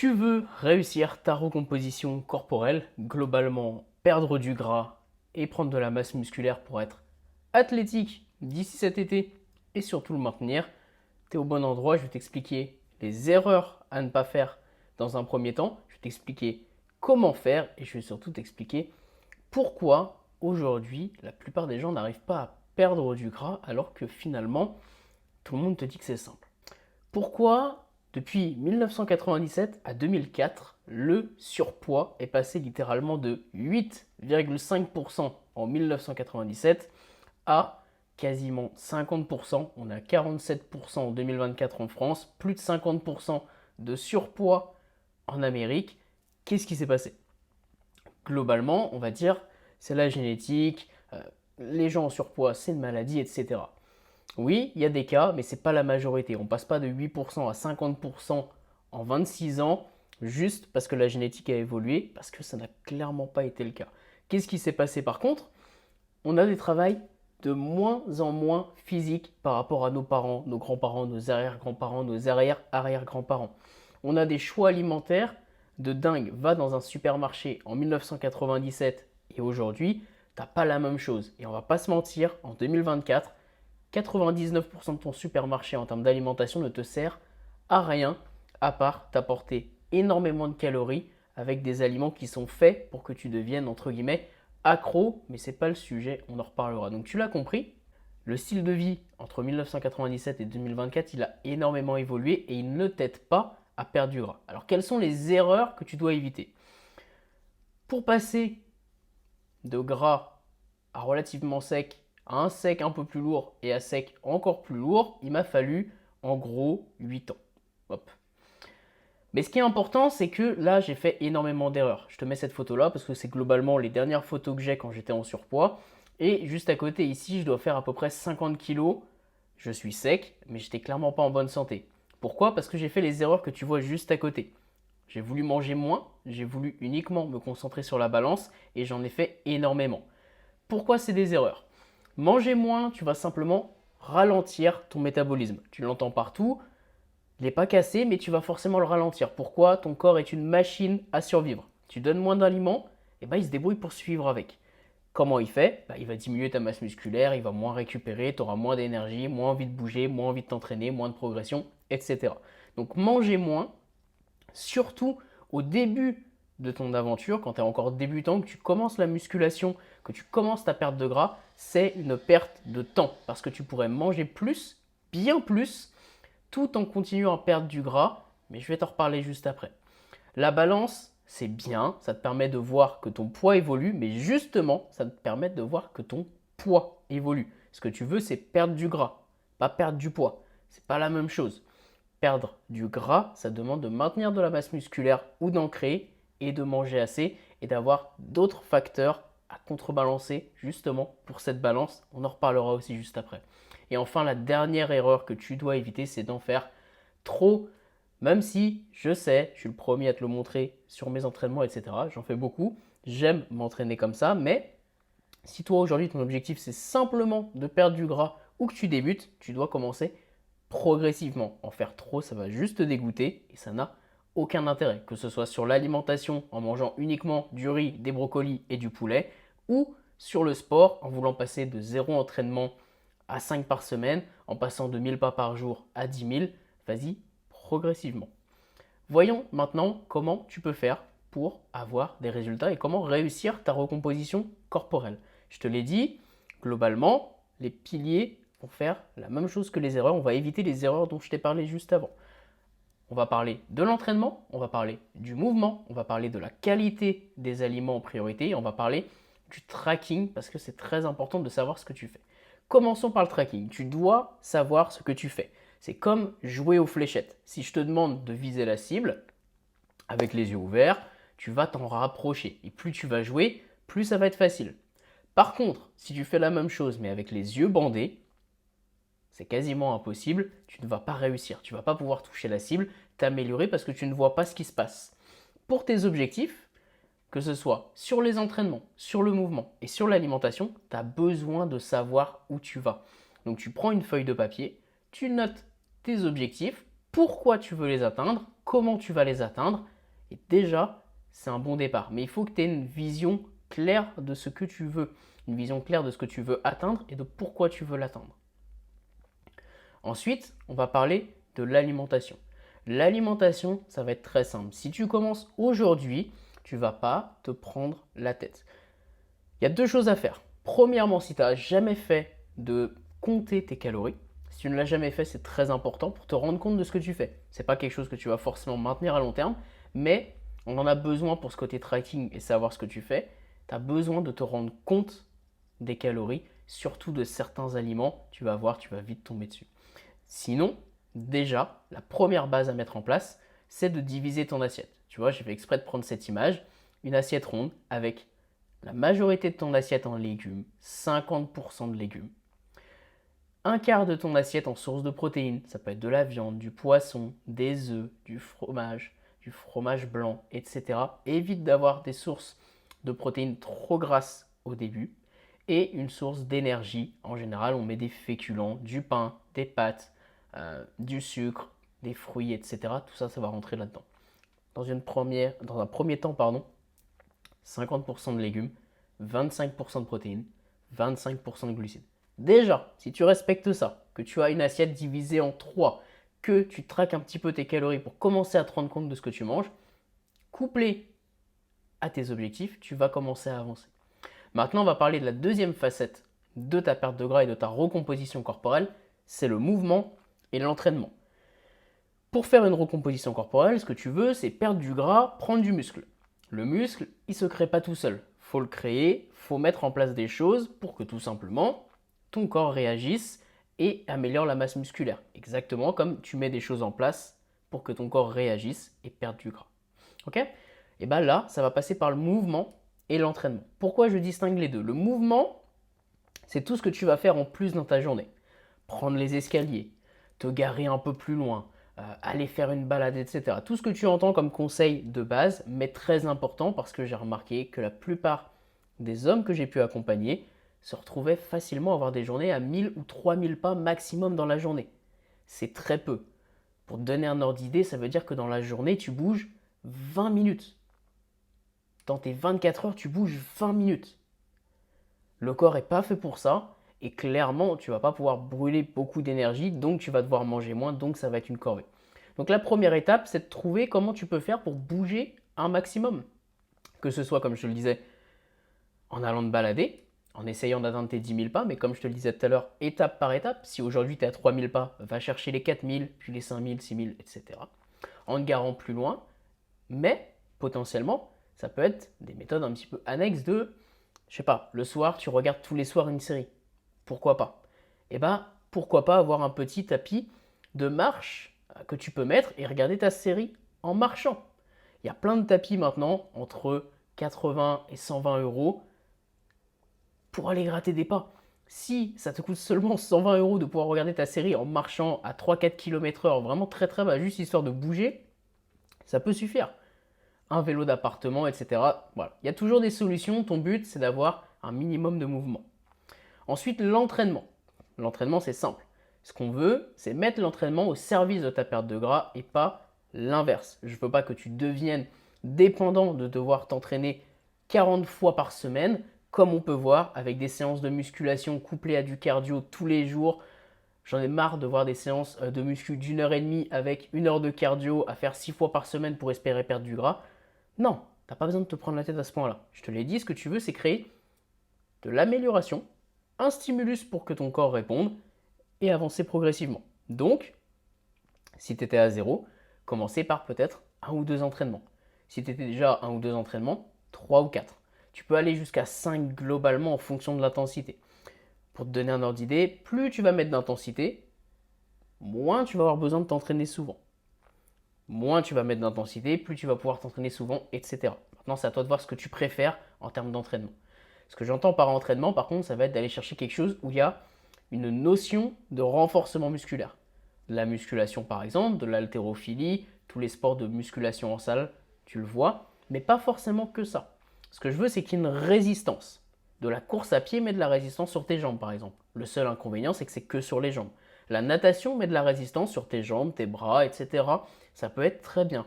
Tu veux réussir ta recomposition corporelle, globalement perdre du gras et prendre de la masse musculaire pour être athlétique d'ici cet été et surtout le maintenir, tu es au bon endroit. Je vais t'expliquer les erreurs à ne pas faire dans un premier temps. Je vais t'expliquer comment faire et je vais surtout t'expliquer pourquoi aujourd'hui la plupart des gens n'arrivent pas à perdre du gras alors que finalement tout le monde te dit que c'est simple. Pourquoi, depuis 1997 à 2004, le surpoids est passé littéralement de 8,5% en 1997 à quasiment 50%. On a 47% en 2024 en France, plus de 50% de surpoids en Amérique. Qu'est-ce qui s'est passé? Globalement, on va dire, c'est la génétique, les gens en surpoids, c'est une maladie, etc. Oui, il y a des cas, mais ce n'est pas la majorité. On ne passe pas de 8% à 50% en 26 ans juste parce que la génétique a évolué, parce que ça n'a clairement pas été le cas. Qu'est-ce qui s'est passé par contre? On a des travails de moins en moins physiques par rapport à nos parents, nos grands-parents, nos arrière-grands-parents, nos arrière-arrière-grands-parents. On a des choix alimentaires de dingue. Va dans un supermarché en 1997 et aujourd'hui, tu n'as pas la même chose. Et on va pas se mentir, en 2024, 99% de ton supermarché en termes d'alimentation ne te sert à rien à part t'apporter énormément de calories avec des aliments qui sont faits pour que tu deviennes entre guillemets accro, mais ce n'est pas le sujet, on en reparlera. Donc tu l'as compris, le style de vie entre 1997 et 2024, il a énormément évolué et il ne t'aide pas à perdre du gras. Alors quelles sont les erreurs que tu dois éviter? Pour passer de gras à relativement sec, à un sec un peu plus lourd et à sec encore plus lourd, il m'a fallu en gros 8 ans. Hop. Mais ce qui est important, c'est que là, j'ai fait énormément d'erreurs. Je te mets cette photo-là parce que c'est globalement les dernières photos que j'ai quand j'étais en surpoids. Et juste à côté, ici, je dois faire à peu près 50 kilos. Je suis sec, mais j'étais clairement pas en bonne santé. Pourquoi? Parce que j'ai fait les erreurs que tu vois juste à côté. J'ai voulu manger moins, j'ai voulu uniquement me concentrer sur la balance et j'en ai fait énormément. Pourquoi c'est des erreurs? Manger moins, tu vas simplement ralentir ton métabolisme. Tu l'entends partout, il n'est pas cassé, mais tu vas forcément le ralentir. Pourquoi? Ton corps est une machine à survivre. Tu donnes moins d'aliments, et ben il se débrouille pour suivre avec. Comment il fait? Il va diminuer ta masse musculaire, il va moins récupérer, tu auras moins d'énergie, moins envie de bouger, moins envie de t'entraîner, moins de progression, etc. Donc manger moins, surtout au début de ton aventure, quand tu es encore débutant, que tu commences la musculation, que tu commences ta perte de gras, c'est une perte de temps parce que tu pourrais manger plus, bien plus, tout en continuant à perdre du gras, mais je vais t'en reparler juste après. La balance, c'est bien, ça te permet de voir que ton poids évolue, mais justement, ça te permet de voir que ton poids évolue. Ce que tu veux, c'est perdre du gras, pas perdre du poids. C'est pas la même chose. Perdre du gras, ça demande de maintenir de la masse musculaire ou d'en créer et de manger assez et d'avoir d'autres facteurs à contrebalancer justement pour cette balance. On en reparlera aussi juste après. Et enfin, la dernière erreur que tu dois éviter, c'est d'en faire trop, même si je sais, je suis le premier à te le montrer sur mes entraînements, etc. J'en fais beaucoup, j'aime m'entraîner comme ça, mais si toi aujourd'hui ton objectif c'est simplement de perdre du gras ou que tu débutes, tu dois commencer progressivement. En faire trop, ça va juste te dégoûter et ça n'a aucun intérêt. Que ce soit sur l'alimentation en mangeant uniquement du riz, des brocolis et du poulet, ou sur le sport en voulant passer de 0 entraînement à 5 par semaine, en passant de 1000 pas par jour à 10 000. Vas-y, progressivement. Voyons maintenant comment tu peux faire pour avoir des résultats et comment réussir ta recomposition corporelle. Je te l'ai dit, globalement, les piliers vont faire la même chose que les erreurs. On va éviter les erreurs dont je t'ai parlé juste avant. On va parler de l'entraînement, on va parler du mouvement, on va parler de la qualité des aliments en priorité, on va parler du tracking parce que c'est très important de savoir ce que tu fais. Commençons par le tracking. Tu dois savoir ce que tu fais. C'est comme jouer aux fléchettes. Si je te demande de viser la cible avec les yeux ouverts, tu vas t'en rapprocher. Et plus tu vas jouer, plus ça va être facile. Par contre, si tu fais la même chose mais avec les yeux bandés, c'est quasiment impossible, tu ne vas pas réussir. Tu ne vas pas pouvoir toucher la cible, t'améliorer parce que tu ne vois pas ce qui se passe. Pour tes objectifs, que ce soit sur les entraînements, sur le mouvement et sur l'alimentation, tu as besoin de savoir où tu vas. Donc tu prends une feuille de papier, tu notes tes objectifs, pourquoi tu veux les atteindre comment tu vas les atteindre. Et déjà, c'est un bon départ. Mais il faut que tu aies une vision claire de ce que tu veux. Une vision claire de ce que tu veux atteindre et de pourquoi tu veux l'atteindre. Ensuite, on va parler de l'alimentation. L'alimentation, ça va être très simple. Si tu commences aujourd'hui, tu ne vas pas te prendre la tête. Il y a deux choses à faire. Premièrement, si tu n'as jamais fait de compter tes calories, si tu ne l'as jamais fait, c'est très important pour te rendre compte de ce que tu fais. Ce n'est pas quelque chose que tu vas forcément maintenir à long terme, mais on en a besoin pour ce côté tracking et savoir ce que tu fais. Tu as besoin de te rendre compte des calories, surtout de certains aliments. Tu vas voir, tu vas vite tomber dessus. Sinon, déjà, la première base à mettre en place, c'est de diviser ton assiette. Tu vois, j'ai fait exprès de prendre cette image, une assiette ronde avec la majorité de ton assiette en légumes, 50% de légumes. Un quart de ton assiette en source de protéines, ça peut être de la viande, du poisson, des œufs, du fromage blanc, etc. Évite d'avoir des sources de protéines trop grasses au début. Et une source d'énergie, en général on met des féculents, du pain, des pâtes, du sucre, des fruits, etc. Tout ça, ça va rentrer là-dedans. Dans un premier temps, 50% de légumes, 25% de protéines, 25% de glucides. Déjà, si tu respectes ça, que tu as une assiette divisée en 3, que tu traques un petit peu tes calories pour commencer à te rendre compte de ce que tu manges, couplé à tes objectifs, tu vas commencer à avancer. Maintenant, on va parler de la deuxième facette de ta perte de gras et de ta recomposition corporelle, c'est le mouvement et l'entraînement. Pour faire une recomposition corporelle, ce que tu veux, c'est perdre du gras, prendre du muscle. Le muscle, il ne se crée pas tout seul. Il faut le créer, il faut mettre en place des choses pour que tout simplement ton corps réagisse et améliore la masse musculaire. Exactement comme tu mets des choses en place pour que ton corps réagisse et perde du gras. Ok? Et bien là, ça va passer par le mouvement et l'entraînement. Pourquoi je distingue les deux? Le mouvement, c'est tout ce que tu vas faire en plus dans ta journée. Prendre les escaliers, te garer un peu plus loin, aller faire une balade, etc. Tout ce que tu entends comme conseil de base, mais très important parce que j'ai remarqué que la plupart des hommes que j'ai pu accompagner se retrouvaient facilement à avoir des journées à 1000 ou 3000 pas maximum dans la journée. C'est très peu. Pour te donner un ordre d'idée, ça veut dire que dans la journée, tu bouges 20 minutes. Dans tes 24 heures, tu bouges 20 minutes. Le corps n'est pas fait pour ça et clairement, tu ne vas pas pouvoir brûler beaucoup d'énergie, donc tu vas devoir manger moins, donc ça va être une corvée. Donc la première étape, c'est de trouver comment tu peux faire pour bouger un maximum. Que ce soit, comme je te le disais, en allant te balader, en essayant d'atteindre tes 10 000 pas, mais comme je te le disais tout à l'heure, étape par étape, si aujourd'hui tu es à 3 000 pas, va chercher les 4 000, puis les 5 000, 6 000, etc. En te garant plus loin, mais potentiellement, ça peut être des méthodes un petit peu annexes de, je sais pas, le soir, tu regardes tous les soirs une série. Pourquoi pas? Eh bien, pourquoi pas avoir un petit tapis de marche que tu peux mettre et regarder ta série en marchant. Il y a plein de tapis maintenant, entre 80 et 120 euros, pour aller gratter des pas. Si ça te coûte seulement 120 euros de pouvoir regarder ta série en marchant à 3-4 km/h, vraiment très très bas, juste histoire de bouger, ça peut suffire. Un vélo d'appartement, etc. Voilà. Il y a toujours des solutions. Ton but, c'est d'avoir un minimum de mouvement. Ensuite, l'entraînement. L'entraînement, c'est simple. Ce qu'on veut, c'est mettre l'entraînement au service de ta perte de gras et pas l'inverse. Je ne veux pas que tu deviennes dépendant de devoir t'entraîner 40 fois par semaine, comme on peut voir avec des séances de musculation couplées à du cardio tous les jours. J'en ai marre de voir des séances de muscu d'1 h 30 avec 1 heure de cardio à faire 6 fois par semaine pour espérer perdre du gras. Non, tu n'as pas besoin de te prendre la tête à ce point-là. Je te l'ai dit, ce que tu veux, c'est créer de l'amélioration, un stimulus pour que ton corps réponde et avancer progressivement. Donc, si tu étais à 0, commencer par peut-être 1 ou 2 entraînements. Si tu étais déjà à 1 ou 2 entraînements, 3 ou 4. Tu peux aller jusqu'à 5 globalement en fonction de l'intensité. Pour te donner un ordre d'idée, plus tu vas mettre d'intensité, moins tu vas avoir besoin de t'entraîner souvent. Moins tu vas mettre d'intensité, plus tu vas pouvoir t'entraîner souvent, etc. Maintenant, c'est à toi de voir ce que tu préfères en termes d'entraînement. Ce que j'entends par entraînement, par contre, ça va être d'aller chercher quelque chose où il y a une notion de renforcement musculaire. De la musculation, par exemple, de l'haltérophilie, tous les sports de musculation en salle, tu le vois, mais pas forcément que ça. Ce que je veux, c'est qu'il y ait une résistance. De la course à pied, mais de la résistance sur tes jambes, par exemple. Le seul inconvénient, c'est que c'est que sur les jambes. La natation met de la résistance sur tes jambes, tes bras, etc. Ça peut être très bien.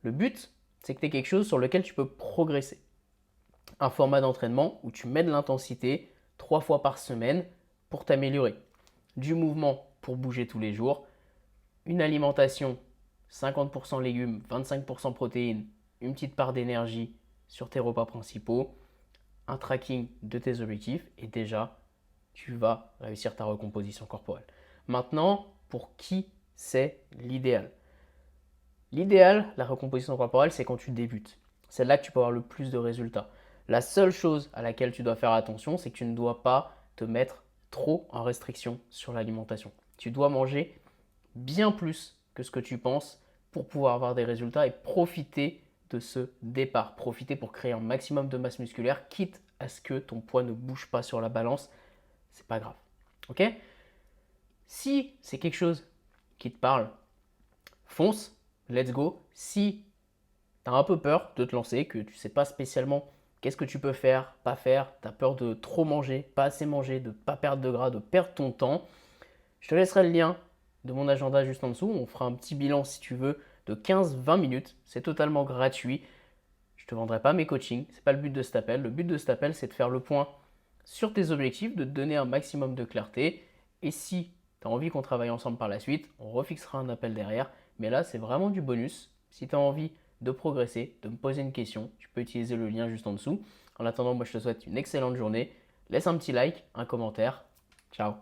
Le but, c'est que tu aies quelque chose sur lequel tu peux progresser. Un format d'entraînement où tu mets de l'intensité 3 fois par semaine pour t'améliorer. Du mouvement pour bouger tous les jours. Une alimentation 50% légumes, 25% protéines, une petite part d'énergie sur tes repas principaux, un tracking de tes objectifs et déjà, tu vas réussir ta recomposition corporelle. Maintenant, pour qui c'est l'idéal? L'idéal, la recomposition corporelle, c'est quand tu débutes. C'est là que tu peux avoir le plus de résultats. La seule chose à laquelle tu dois faire attention, c'est que tu ne dois pas te mettre trop en restriction sur l'alimentation. Tu dois manger bien plus que ce que tu penses pour pouvoir avoir des résultats et profiter de ce départ. Profiter pour créer un maximum de masse musculaire, quitte à ce que ton poids ne bouge pas sur la balance. C'est pas grave. Ok? Si c'est quelque chose qui te parle, fonce, let's go. Si tu as un peu peur de te lancer, que tu ne sais pas spécialement qu'est-ce que tu peux faire, pas faire, tu as peur de trop manger, pas assez manger, de ne pas perdre de gras, de perdre ton temps, je te laisserai le lien de mon agenda juste en dessous. On fera un petit bilan si tu veux de 15-20 minutes. C'est totalement gratuit. Je ne te vendrai pas mes coachings. Ce n'est pas le but de cet appel. Le but de cet appel, c'est de faire le point sur tes objectifs, de te donner un maximum de clarté. Et si tu as envie qu'on travaille ensemble par la suite, on refixera un appel derrière. Mais là, c'est vraiment du bonus. Si tu as envie de progresser, de me poser une question, tu peux utiliser le lien juste en dessous. En attendant, moi je te souhaite une excellente journée. Laisse un petit like, un commentaire. Ciao.